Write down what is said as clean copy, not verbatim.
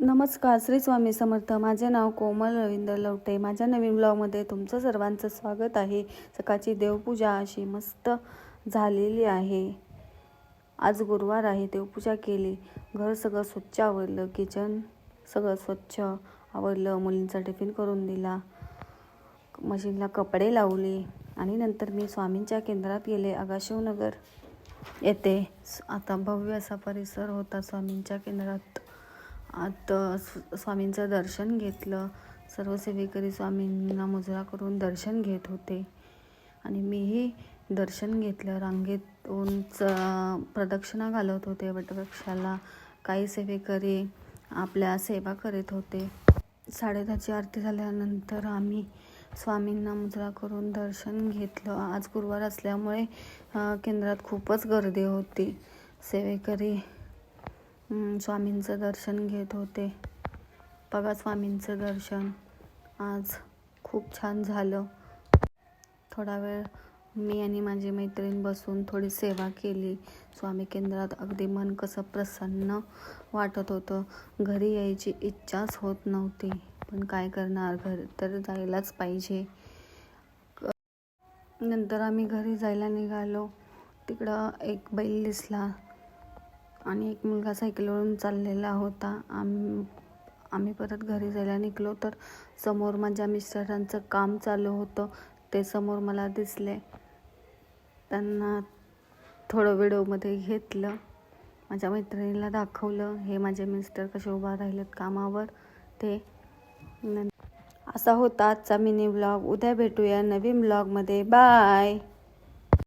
नमस्कार, श्री स्वामी समर्थ. माझे नाव कोमल रवींद्र लवटे. माझ्या नवीन ब्लॉगमध्ये तुमचं सर्वांचं स्वागत आहे. सकाळची देवपूजा अशी मस्त झालेली आहे. आज गुरुवार आहे. देवपूजा केली, घर सगळं स्वच्छ आवरलं, किचन सगळं स्वच्छ आवरलं, मुलींचा टिफिन करून दिला, मशीनला कपडे लावले आणि नंतर मी स्वामींच्या केंद्रात गेले. आगाशिवनगर येथे आता भव्य असा परिसर होता स्वामींच्या केंद्रात. आता स्वामींचं दर्शन घेतलं. सर्व सेवेकरी स्वामींना मुजरा करून दर्शन घेत होते आणि मीही दर्शन घेतलं. रांगेतून प्रदक्षिणा घालत होते वटवृक्षाला. काही सेवेकरी आपल्या सेवा करीत होते. 10:30ची आरती झाल्यानंतर आम्ही स्वामींना मुजरा करून दर्शन घेतलं. आज गुरुवार असल्यामुळे केंद्रात खूपच गर्दी होती. सेवेकरी स्वामींचं दर्शन घेत होते. बघा, स्वामींचं दर्शन आज खूप छान झालं. थोडा वेळ मी आणि माझी मैत्रीण बसून थोडी सेवा केली. स्वामी केंद्रात अगदी मन कसं प्रसन्न वाटत होतं. घरी यायची इच्छाच होत नव्हती, पण काय करणार, घरी तर जायलाच पाहिजे. नंतर आम्ही घरी जायला निघालो. तिकडं एक बैल दिसला आणि एक मुलगा सायकलवरून चाललेला होता. आम्ही परत घरी जायला निघलो तर समोर माझ्या मिस्टरांचं काम चालू होतं. ते समोर मला दिसले. त्यांना थोडं व्हिडिओमध्ये घेतलं. माझ्या मैत्रिणीला दाखवलं, हे माझे मिस्टर कसे उभा राहिलेत कामावर ते. असा होता आजचा मिनी ब्लॉग. उद्या भेटूया नवीन ब्लॉगमध्ये. बाय.